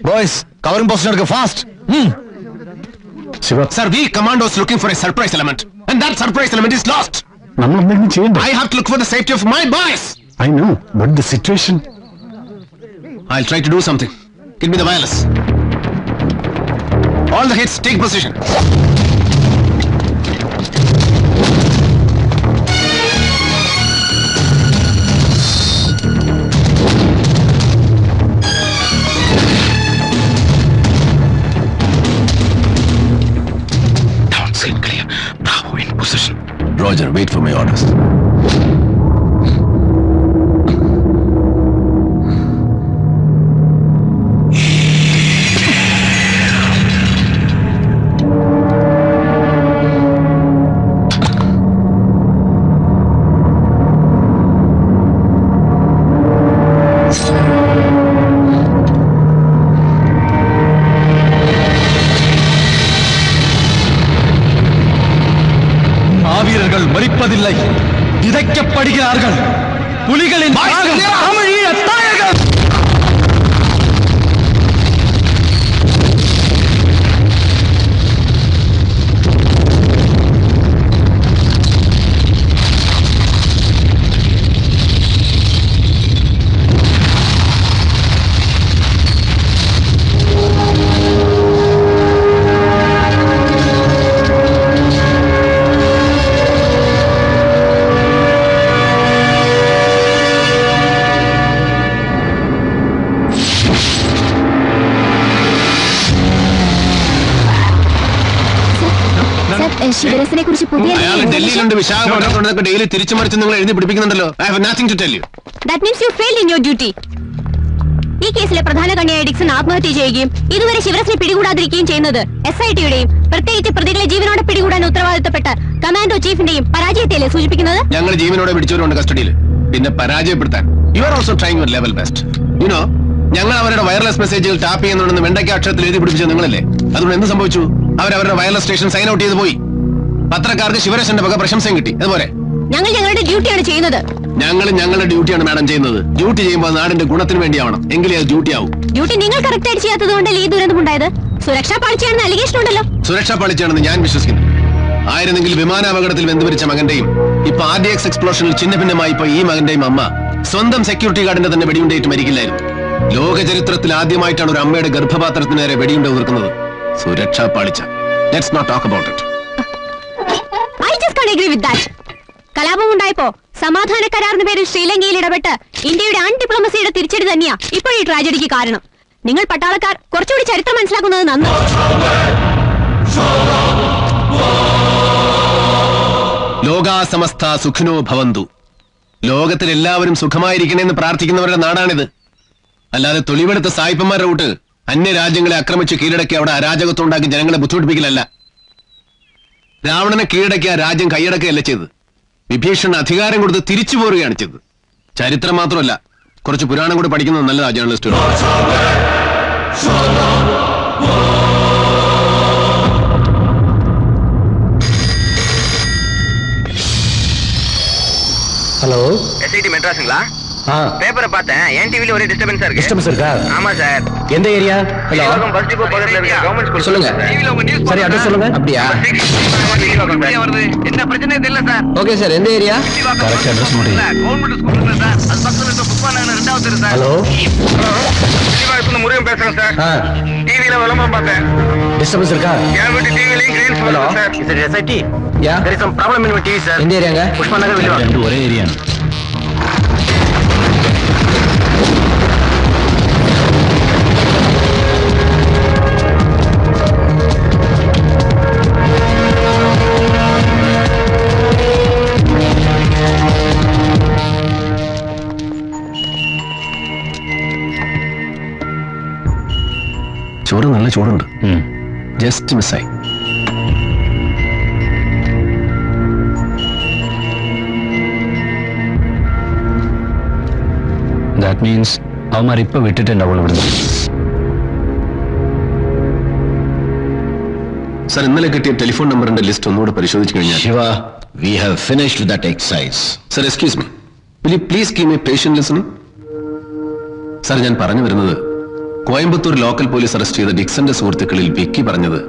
Boys, covering position fast. Shiva. Sir, we commandos looking for a surprise element, and that surprise element is lost. I have to look for the safety of my boys. I know, but the situation. I'll try to do something. Give me the wireless. All the hits, take position. Downside clear. Bravo in position. Roger, wait for my orders. மரிப்பதில்லை, விதைக்கப்படுகிறார்கள். புலிகளின் தமிழீழ தாயகம். ശിവരസിനെ കുറിച്ച് പുതിയ ഡൽഹിയിലുണ്ട്, വിശാഖപട്ടണത്തൊക്കെ daily തിരിച്ചു മറിച്ച് നിങ്ങൾ എഴുതി പിടിപ്പിക്കുന്നുണ്ടല്ലോ. I have nothing to tell you. That means you failed in your duty. ഈ കേസിലെ പ്രധാന കണ്ണിയായ ഡിക്സൺ ആത്മഹത്യ ചെയ്യുകയും ഇതുവരെ ശിവരസിനെ പിടികൂടാതിരിക്കുകയും ചെയ്യുന്നത് SITയുടെയും പ്രത്യേകിച്ച് പ്രതികളെ ജീവനോടെ പിടികൂടാൻ ഉത്തരവാദിത്തപ്പെട്ട കമാൻഡോ ചീഫിന്റെയും പരാജയത്തെയല്ലേ സൂചിപ്പിക്കുന്നത്? ഞങ്ങൾ ജീവനോടെ പിടിച്ചവരുണ്ട് കസ്റ്റഡിയിൽ. പിന്നെ പരാജയപ്പെടുത്താൻ you are also trying your level best. You know, ഞങ്ങൾ അവരുടെ വയർലെസ് മെസ്സേജുകൾ ടാപ്പ് ചെയ്യുന്നുണ്ടെന്ന് വെണ്ടയ്ക്ക അക്ഷരത്തിൽ എഴുതി പിടിപ്പിച്ചത് നിങ്ങളല്ലേ? അതുകൊണ്ട് എന്ത് സംഭവിച്ചു? അവരവരുടെ വയർലെസ് സ്റ്റേഷൻ സൈൻ ഔട്ട് ചെയ്ത് പോയി. പത്രക്കാർക്ക് ശിവരസന്റെ വക പ്രശംസയും കിട്ടി. അതുപോലെ ഞങ്ങൾ ഞങ്ങളുടെ ഡ്യൂട്ടിയാണ് ചെയ്യുന്നത്. ഞങ്ങൾ ഞങ്ങളുടെ ഡ്യൂട്ടിയാണ് മാഡം ചെയ്യുന്നത്. ഡ്യൂട്ടി ചെയ്യുമ്പോൾ നാടിന്റെ ഗുണത്തിന് വേണ്ടിയാവണം, എങ്കിലേ അത് ഡ്യൂട്ടി ആവും. ഡ്യൂട്ടി നിങ്ങൾ കറക്റ്റ് ആയിട്ട് ചെയ്യാത്തത് കൊണ്ടല്ലേ ഈ ദുരന്തമുണ്ടായത്? സുരക്ഷാ പാളിച്ചയാണെന്ന് അലിഗേഷൻ ഉണ്ടല്ലോ. സുരക്ഷാ പാളിച്ചയാണെന്ന് ഞാൻ വിശ്വസിക്കുന്നു. ആയിരുന്നെങ്കിൽ വിമാനാപകടത്തിൽ വെന്തുമരിച്ച മകന്റെയും ഇപ്പൊ RDX എക്സ്പ്ലോഷനിൽ ചിഹ്നഭിന്നമായി ഇപ്പൊ ഈ മകന്റെയും അമ്മ സ്വന്തം സെക്യൂരിറ്റി ഗാർഡിന്റെ തന്നെ വെടിയുണ്ടേറ്റ് മരിക്കില്ലായിരുന്നു. ലോക ചരിത്രത്തിൽ ആദ്യമായിട്ടാണ് ഒരു അമ്മയുടെ ഗർഭപാത്രത്തിന് നേരെ വെടിയുണ്ട ഉതിർക്കുന്നത്. സുരക്ഷാ പാളിച്ച. Let's not talk about it. I just can't agree with that. കലാപം ഉണ്ടായപ്പോ സമാധാന കരാറിന് പേരിൽ ശ്രീലങ്കയിൽ ഇടപെട്ട് ഇന്ത്യയുടെ ഡിപ്ലോമസിയുടെ തിരിച്ചടി തന്നെയാ ഇപ്പോൾ ഈ ട്രാജഡിക്ക് കാരണം. നിങ്ങൾ പട്ടാളക്കാർ കുറച്ചുകൂടി ചരിത്രം മനസ്സിലാക്കുന്നത് നന്ന്. ലോകാ സമസ്ത സുഖിനോ ഭവന്തു. ലോകത്തിൽ എല്ലാവരും സുഖമായിരിക്കണമെന്ന് പ്രാർത്ഥിക്കുന്നവരുടെ നാടാണിത്. അല്ലാതെ തൊലിവെടുത്ത സായിപ്പന്മാരുടെ കൂട്ട് അന്യരാജ്യങ്ങളെ ആക്രമിച്ച് കീഴടക്കി അവിടെ അരാജകത്വം ഉണ്ടാക്കി ജനങ്ങളെ ബുദ്ധിമുട്ടിപ്പിക്കലല്ല. രാവണനെ കീഴടക്കി ആ രാജ്യം കൈയടക്കുകയല്ല ചെയ്തത്. വിഭീഷണ അധികാരം കൊടുത്ത് തിരിച്ചു പോരുകയാണ് ചെയ്തത്. ചരിത്രം മാത്രമല്ല, കുറച്ച് പുരാണം കൂടി പഠിക്കുന്നത് നല്ലതാ ജേർണലിസ്റ്റുകൾ. Hello, SIT மெட்ராஸுங்களா? பேப்பரை பார்த்தேன். NTVல ஒரே டிஸ்டர்பன்ஸா இருக்கு. டிஸ்டர்பன்ஸ் இருக்கா? ஆமா சார். எந்த ஏரியா? ஹலோ, பஸ் டிப்போ பக்கத்துல இருக்க கவர்மெண்ட் ஸ்கூல். சொல்லுங்க. டிவில உங்க நியூஸ் சரி, அட்ரஸ் சொல்லுங்க. அப்படியா? வருது. என்ன பிரச்சனை தெரியல சார். ஓகே சார், எந்த ஏரியா? கரெக்ட் அட்ரஸ் நோட் பண்ணுங்க. கவர்மெண்ட் ஸ்கூல் இல்ல சார். அது பக்கத்துல இருக்க புஷ்பாநகர் 2வது தெரு சார். ஹலோ, தெளிவா முருகன் பேசுறேன் சார். டிவில விளம்பரம் பார்த்தேன். டிஸ்டர்பன்ஸ் இருக்கா? என் வீட்டு டிவிலயும் கிரீன்ஸ் வருது சார். இது SIT? Yeah, there is some problem in my TV sir. எந்த ஏரியாங்க? புஷ்பாநகர் வெளிய. ரெண்டு ஒரே ஏரியா. ചോറ് നല്ല ചൂടുണ്ട്. ജസ്റ്റ് മിസ്സായി. That means അവന്മാർ ഇപ്പൊ വിട്ടിട്ടുണ്ടാവുള്ളൂ ഇവിടുന്ന്. സർ, ഇന്നലെ കിട്ടിയ ടെലിഫോൺ നമ്പറിന്റെ ലിസ്റ്റ് ഒന്നുകൂടെ പരിശോധിച്ചു കഴിഞ്ഞാൽ. Shiva, we have finished with that exercise. Sir, excuse me, Will you please give me patient listening? Sir, ഞാൻ പറഞ്ഞു വരുന്നത്, കോയമ്പത്തൂർ ലോക്കൽ പോലീസ് അറസ്റ്റ് ചെയ്ത ഡിക്സന്റെ സുഹൃത്തുക്കളിൽ വിക്കി പറഞ്ഞത്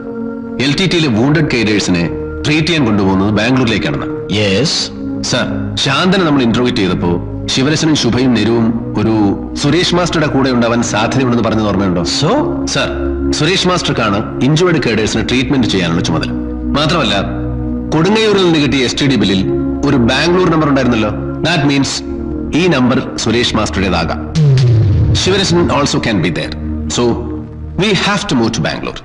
LTTയിലെ വൂണ്ടഡ് കേഡേഴ്സിനെ ട്രീറ്റ് ചെയ്യാൻ കൊണ്ടുപോകുന്നത് ബാംഗ്ലൂരിലേക്കാണെന്ന്. യെസ് സാർ, ശാന്തനെ നമ്മൾ ഇന്റർവ്യൂറ്റ് ചെയ്തപ്പോ ശിവരശനും ശുഭയും നെരുവും ഒരു സുരേഷ് മാസ്റ്ററുടെ കൂടെ ഉണ്ടാവാൻ സാധ്യതയുണ്ടെന്ന് പറഞ്ഞത് ഓർമ്മയുണ്ടോ? സോ സാർ, സുരേഷ് മാസ്റ്റർക്കാണ് ഇഞ്ചുവേർഡ് കേഡേഴ്സിന് ട്രീറ്റ്മെന്റ് ചെയ്യാനുള്ള ചുമതല. മാത്രമല്ല, കൊടുങ്ങല്ലൂരിൽ നിന്ന് കിട്ടിയ STD ബില്ലിൽ ഒരു ബാംഗ്ലൂർ നമ്പർ ഉണ്ടായിരുന്നല്ലോ. ദാറ്റ് മീൻസ് ഈ നമ്പർ സുരേഷ് മാസ്റ്ററുടേതാകാം. Sivarasan also can be there. So we have to move to Bangalore.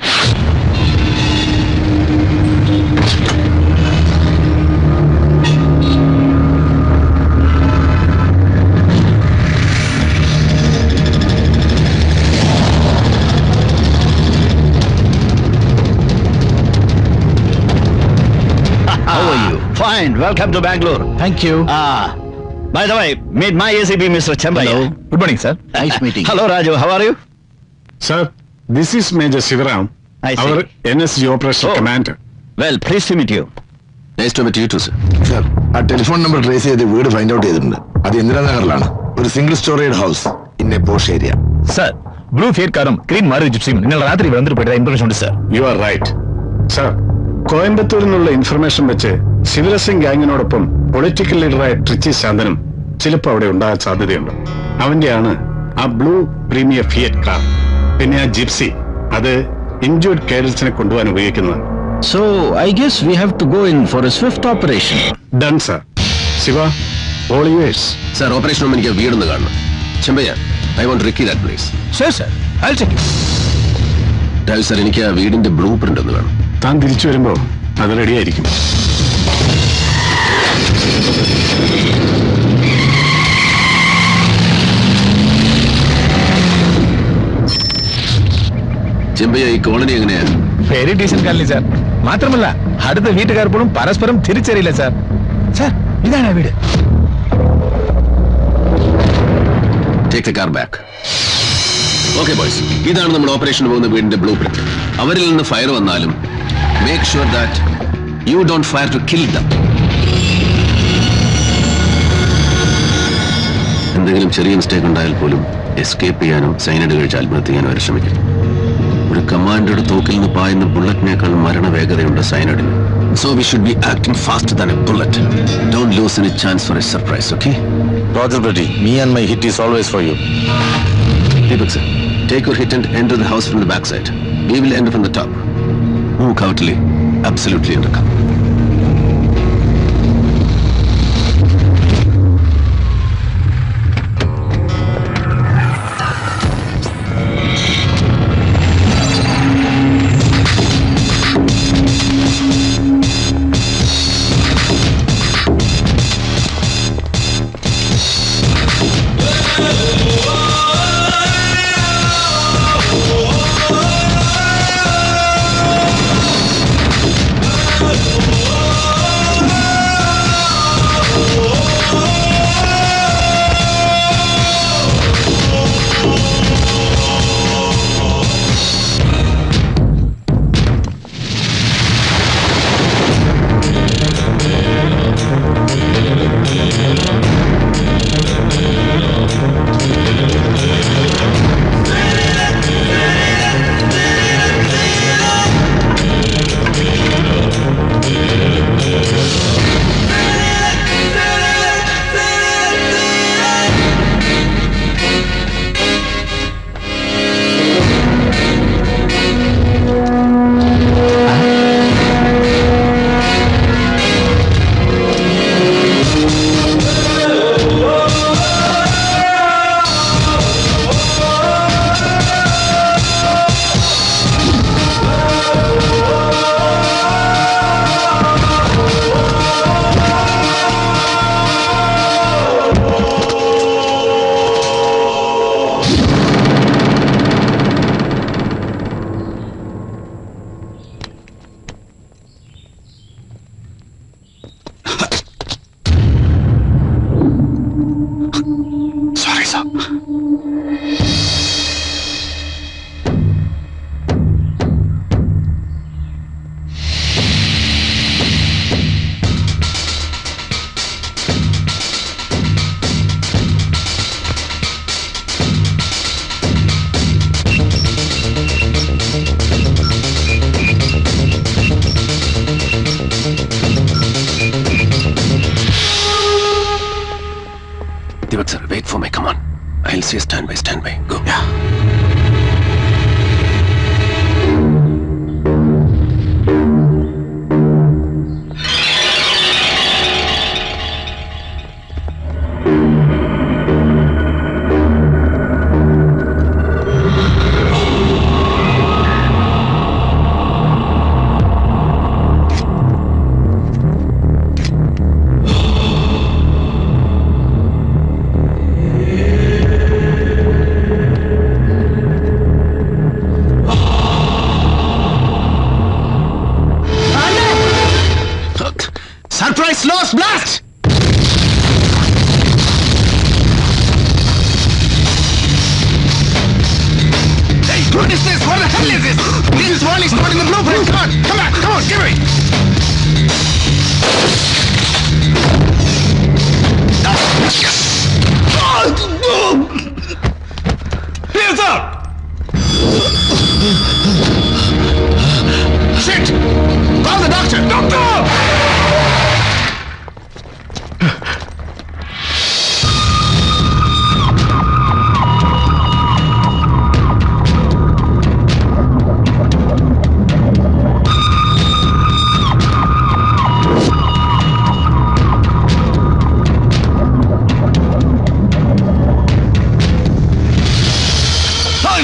How are you? Fine. Welcome to Bangalore. Thank you. By the way, meet my ACP, Mr. Chembaya. Good morning sir. Nice meeting. Hello, Raju. How are you? Sir, this is Major Sivaram, I see. our NSG Operation Oh. Commander. Well, pleased to meet you. Nice to meet you too, sir. Sir, ആ telephone number trace ചെയ്ത് വീട് find out ചെയ്തിട്ടുണ്ട്. അത് ഇന്ദിരാനഗറിലാണ്. ഒരു single storeyed house in A posh area. Sir, blue Fiat കാറും green മാറി ജിപ്സിയും ഇന്നലെ രാത്രി വന്നിട്ട് ഇൻഫർമേഷൻ ഉണ്ട് sir. You are right. Sir, കോയമ്പത്തൂരിൽ നിന്നുള്ള ഇൻഫർമേഷൻ വെച്ച് ശിവരസിംഗ് ഗാങ്ങിനോടൊപ്പം പൊളിറ്റിക്കൽ ലീഡറായ ട്രിച്ചി ശാന്തനും ചിലപ്പോൾ അവിടെ ഉണ്ടാകാൻ സാധ്യതയുണ്ട്. അവന്റെയാണ് ആ ബ്ലൂ പ്രീമിയർ ഫിയറ്റ് കാർ. പിന്നെ ആ ജിപ്സി, അത് ഇഞ്ചുവേർഡ് കേഡൽസിനെ കൊണ്ടുപോകാൻ ഉപയോഗിക്കുന്നത്. So I guess we have to go in for a swift operation. Done sir. Siva, all yours. Sir, operation room എനിക്ക് വീടൊന്ന് കാണണം. Chembayya, I want recce that place. Sir, I'll check it. Raju sir, എനിക്ക് ആ വീടിന്റെ blue print ഒന്ന് വേണം. താൻ തിരിച്ചു വരുമ്പോ അത് റെഡിയായിരിക്കും. ചെമ്പയ്യ, ഈ കോളനി എങ്ങനെയാ? Very decent colony sir. മാത്രമല്ല അടുത്ത വീട്ടുകാർ പോലും പരസ്പരം തിരിച്ചറിയില്ല സാർ. സാർ, ഇതാണ് ആ വീട്. Take the car back. Okay, boys. ഇതാണ് നമ്മൾ ഓപ്പറേഷൻ പോകുന്ന വീടിന്റെ ബ്ലൂ പ്രിന്റ്. അവരിൽ നിന്ന് ഫയർ വന്നാലും make sure that you don't fire to kill them. എന്തെങ്കിലും ചെറിയ മിസ്റ്റേക്ക് ഉണ്ടായാൽ പോലും എസ്കേപ്പ് ചെയ്യാനോ സൈനൈഡ് കഴിച്ച് ആത്മഹത്യ ചെയ്യാനോ അവർ ശ്രമിക്കും. ഒരു കമാൻഡറുടെ തോക്കിൽ നിന്ന് പായുന്ന ബുള്ളറ്റിനേക്കാൾ മരണവേഗതയുണ്ട് സൈനൈഡിന്. So we should be acting faster than a bullet. Don't lose any chance for a surprise, okay? Roger, buddy. Me and my hit is always for you. Deepak sir, take your hit and enter the house from the back side. We will enter from the top. Move covertly, absolutely under cover. Divak sir, wait for me. Come on. I'll say stand by. Go. Yeah. Surprise lost blast! Hey, what is this? What the hell is this? This is Wally's not in the blueprint. Come on, give me! Hands up! Shit! Call the doctor! Doctor!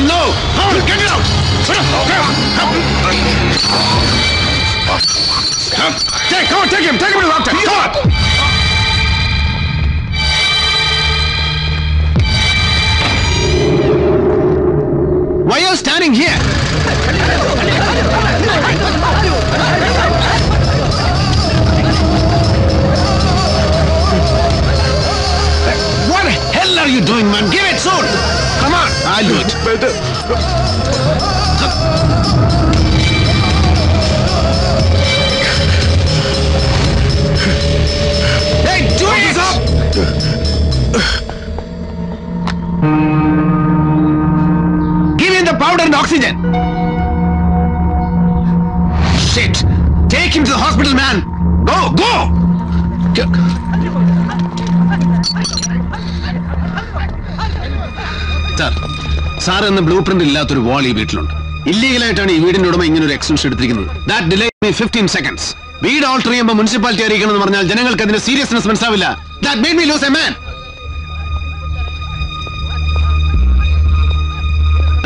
No! Get it out! Come on, take him to the doctor! Come on! Why are you standing here? What the hell are you doing, man? Give it soon! Come on, I'll do it. Hey, do it! Give him the powder and oxygen. Shit! Take him to the hospital, man. Go! Sir എന്ന blue print ഇല്ലാത്തൊരു വാൾ ഈ വീട്ടിലുണ്ട്. ഇല്ലീഗലായിട്ടാണ് ഈ വീടിന്റെ ഉടമ ഇങ്ങനെ ഒരു extension എടുത്തിരിക്കുന്നത്. That delayed me 15 seconds. വീട് ഓൾട്ടർ ചെയ്യുമ്പോൾ മുനിസിപ്പാലിറ്റി അറിയിക്കണം എന്ന് പറഞ്ഞാൽ ജനങ്ങൾക്ക് അതിന്റെ സീരിയസ്നെസ് മനസ്സിലാവില്ല. That made me lose a man.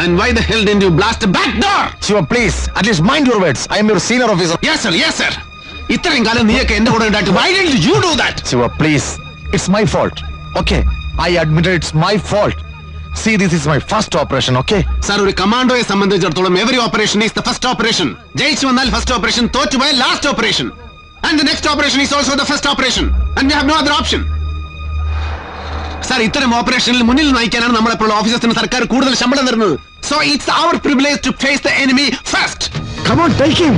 And why the hell didn't you blast the back door? Shiva, please, at least mind your words. I am your senior officer. Yes, sir. ഇത്രയും കാലം നീയൊക്കെ എന്റെ കൂടെ ഉണ്ടായിട്ട് why didn't you do that? Shiva, please, it's my fault. Okay, I admit it's my fault. See, this is my first operation, okay? Sir, ഒരു കമാൻഡോയെ സംബന്ധിച്ചിടത്തോളം every operation is the first operation. ജയിച്ചു വന്നാൽ first operation, തോറ്റുപോയ last operation. And the next operation is also the first operation. And we have no other option. Sir, ഇത്തരം ഓപ്പറേഷനിൽ മുന്നിൽ നയിക്കാനാണ് നമ്മളെപ്പോഴുള്ള ഓഫീസേഴ്സിന് സർക്കാർ കൂടുതൽ ശമ്പളം തരുന്നത്. So it's our privilege to face the enemy first. Come on, take him.